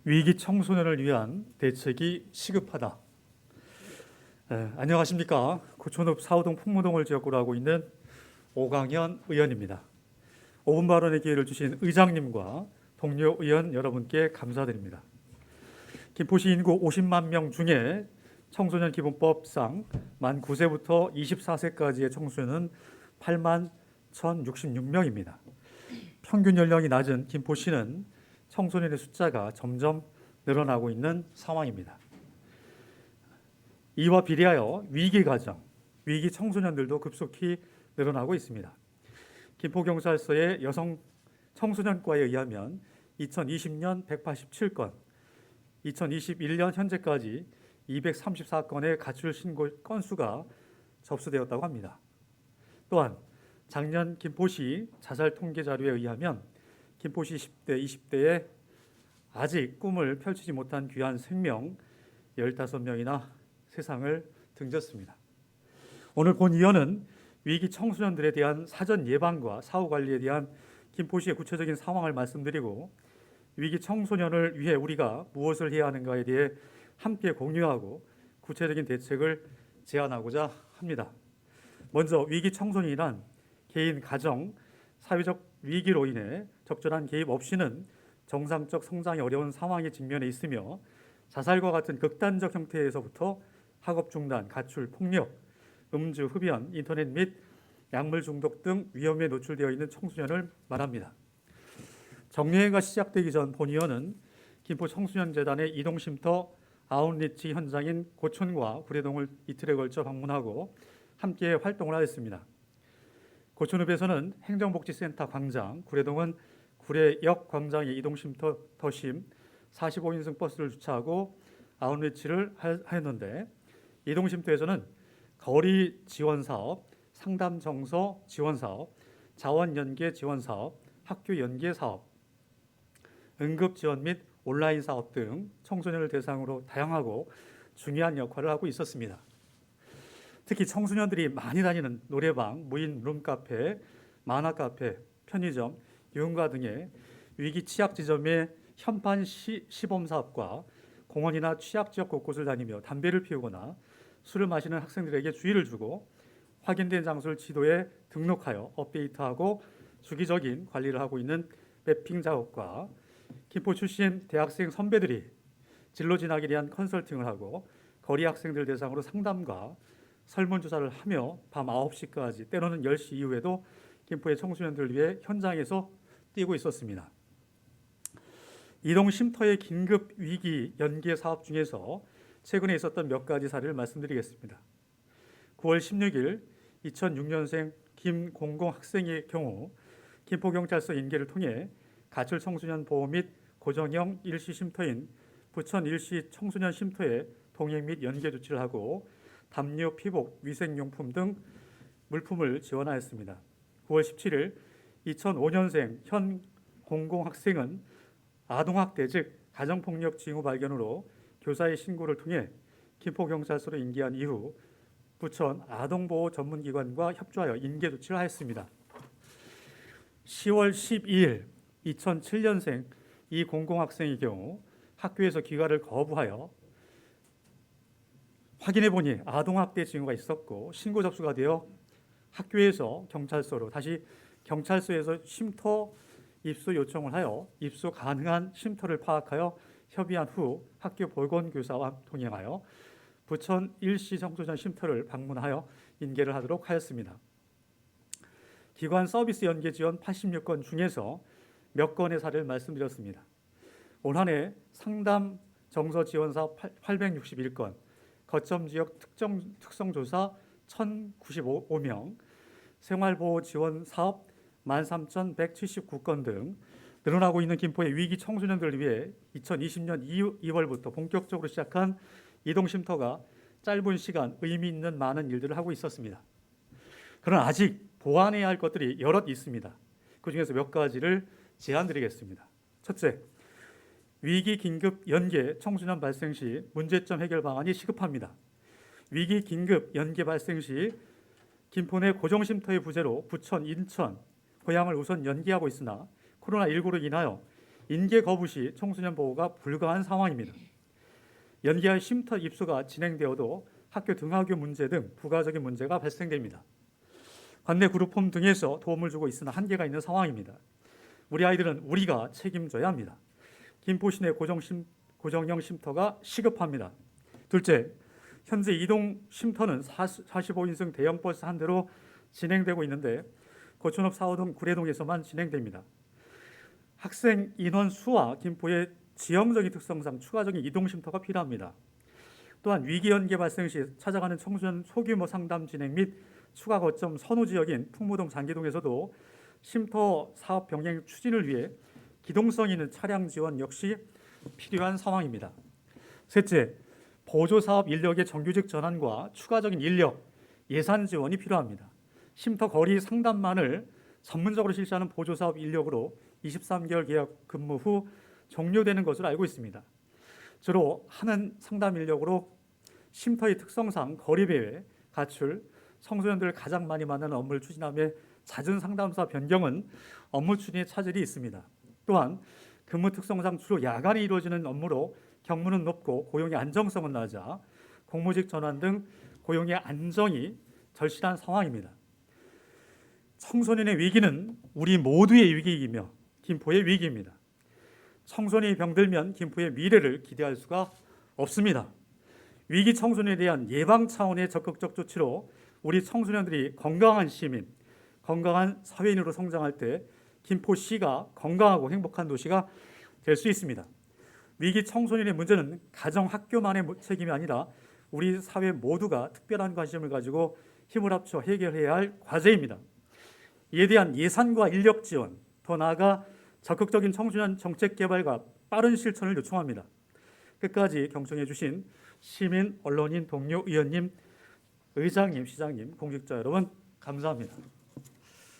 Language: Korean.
위기 청소년을 위한 대책이 시급하다. 안녕하십니까. 고촌읍 사호동 풍무동을 지역구로 하고 있는 오강현 의원입니다. 5분 발언의 기회를 주신 의장님과 동료 의원 여러분께 감사드립니다. 김포시 인구 50만 명 중에 청소년 기본법상 만 9세부터 24세까지의 청소년은 8만 1,066명입니다. 평균 연령이 낮은 김포시는 청소년의 숫자가 점점 늘어나고 있는 상황입니다. 이와 비례하여 위기 가정, 위기 청소년들도 급속히 늘어나고 있습니다. 김포경찰서의 여성 청소년과에 의하면 2020년 187건, 2021년 현재까지 234건의 가출 신고 건수가 접수되었다고 합니다. 또한 작년 김포시 자살 통계 자료에 의하면 김포시 10대, 20대에 아직 꿈을 펼치지 못한 귀한 생명 15명이나 세상을 등졌습니다. 오늘 본 의원은 위기 청소년들에 대한 사전 예방과 사후 관리에 대한 김포시의 구체적인 상황을 말씀드리고 위기 청소년을 위해 우리가 무엇을 해야 하는가에 대해 함께 공유하고 구체적인 대책을 제안하고자 합니다. 먼저 위기 청소년이란 개인, 가정, 사회적 위기로 인해 적절한 개입 없이는 정상적 성장이 어려운 상황에 직면해 있으며 자살과 같은 극단적 형태에서부터 학업 중단, 가출, 폭력, 음주, 흡연, 인터넷 및 약물 중독 등 위험에 노출되어 있는 청소년을 말합니다. 정례회가 시작되기 전 본 의원은 김포 청소년재단의 이동쉼터 아웃리치 현장인 고촌과 구례동을 이틀에 걸쳐 방문하고 함께 활동을 하였습니다. 고촌읍에서는 행정복지센터 광장, 구례동은 구례역 광장에 이동쉼터 더심 45인승 버스를 주차하고 아웃리치를 하였는데 이동쉼터에서는 거리 지원 사업, 상담 정서 지원 사업, 자원 연계 지원 사업, 학교 연계 사업, 응급 지원 및 온라인 사업 등 청소년을 대상으로 다양하고 중요한 역할을 하고 있었습니다. 특히 청소년들이 많이 다니는 노래방, 무인 룸카페, 만화카페, 편의점, 유흥가 등의 위기 취약 지점의 현판 시범 사업과 공원이나 취약 지역 곳곳을 다니며 담배를 피우거나 술을 마시는 학생들에게 주의를 주고 확인된 장소를 지도에 등록하여 업데이트하고 주기적인 관리를 하고 있는 매핑 작업과 김포 출신 대학생 선배들이 진로 진학에 대한 컨설팅을 하고 거리 학생들 대상으로 상담과 설문조사를 하며 밤 9시까지 때로는 10시 이후에도 김포의 청소년들을 위해 현장에서 뛰고 있었습니다. 이동 쉼터의 긴급 위기 연계 사업 중에서 최근에 있었던 몇 가지 사례를 말씀드리겠습니다. 9월 16일 2006년생 김공공 학생의 경우 김포경찰서 인계를 통해 가출 청소년 보호 및 고정형 일시 쉼터인 부천 일시 청소년 쉼터에 동행 및 연계 조치를 하고 담요, 피복, 위생용품 등 물품을 지원하였습니다. 9월 17일 2005년생 현 공공학생은 아동학대 즉 가정폭력 징후 발견으로 교사의 신고를 통해 김포경찰서로 인계한 이후 부천 아동보호 전문기관과 협조하여 인계 조치를 하였습니다. 10월 12일 2007년생 이 공공학생의 경우 학교에서 귀가를 거부하여 확인해 보니 아동학대 징후가 있었고 신고 접수가 되어 학교에서 경찰서로 다시 경찰서에서 쉼터 입소 요청을 하여 입소 가능한 쉼터를 파악하여 협의한 후 학교 보건교사와 동행하여 부천 일시 청소년 쉼터를 방문하여 인계를 하도록 하였습니다. 기관 서비스 연계 지원 86건 중에서 몇 건의 사례를 말씀드렸습니다. 올 한 해 상담 정서 지원 사업 861건, 거점 지역 특성 조사 1,095명, 생활보호 지원 사업 13,179건 등 늘어나고 있는 김포의 위기 청소년들을 위해 2020년 2월부터 본격적으로 시작한 이동쉼터가 짧은 시간 의미 있는 많은 일들을 하고 있었습니다. 그러나 아직 보완해야 할 것들이 여럿 있습니다. 그중에서 몇 가지를 제안드리겠습니다. 첫째, 위기 긴급 연계 청소년 발생 시 문제점 해결 방안이 시급합니다. 위기 긴급 연계 발생 시 김포 내 고정쉼터의 부재로 부천, 인천, 고향을 우선 연계하고 있으나 코로나19로 인하여 인계 거부 시 청소년 보호가 불가한 상황입니다. 연기한 쉼터 입소가 진행되어도 학교 등하교 문제 등 부가적인 문제가 발생됩니다. 관내 그룹홈 등에서 도움을 주고 있으나 한계가 있는 상황입니다. 우리 아이들은 우리가 책임져야 합니다. 김포 시내 고정형 쉼터가 시급합니다. 둘째, 현재 이동 쉼터는 45인승 대형 버스 한 대로 진행되고 있는데 고촌읍 4호동 구례동에서만 진행됩니다. 학생 인원 수와 김포의 지형적인 특성상 추가적인 이동 쉼터가 필요합니다. 또한 위기 연계 발생 시 찾아가는 청소년 소규모 상담 진행 및 추가 거점 선호 지역인 풍무동 장기동에서도 쉼터 사업 병행 추진을 위해 기동성 있는 차량 지원 역시 필요한 상황입니다. 셋째, 보조 사업 인력의 정규직 전환과 추가적인 인력, 예산 지원이 필요합니다. 쉼터 거리 상담만을 전문적으로 실시하는 보조 사업 인력으로 23개월 계약 근무 후 종료되는 것으로 알고 있습니다. 주로 하는 상담 인력으로 쉼터의 특성상 거리 배회, 가출, 청소년들을 가장 많이 만나는 업무를 추진하며 잦은 상담사 변경은 업무 추진에 차질이 있습니다. 또한 근무 특성상 주로 야간에 이루어지는 업무로 경무는 높고 고용의 안정성은 낮아 공무직 전환 등 고용의 안정이 절실한 상황입니다. 청소년의 위기는 우리 모두의 위기이며 김포의 위기입니다. 청소년이 병들면 김포의 미래를 기대할 수가 없습니다. 위기 청소년에 대한 예방 차원의 적극적 조치로 우리 청소년들이 건강한 시민, 건강한 사회인으로 성장할 때 김포시가 건강하고 행복한 도시가 될 수 있습니다. 위기 청소년의 문제는 가정, 학교만의 책임이 아니라 우리 사회 모두가 특별한 관심을 가지고 힘을 합쳐 해결해야 할 과제입니다. 이에 대한 예산과 인력 지원, 더 나아가 적극적인 청소년 정책 개발과 빠른 실천을 요청합니다. 끝까지 경청해 주신 시민, 언론인, 동료, 의원님, 의장님, 시장님, 공직자 여러분 감사합니다.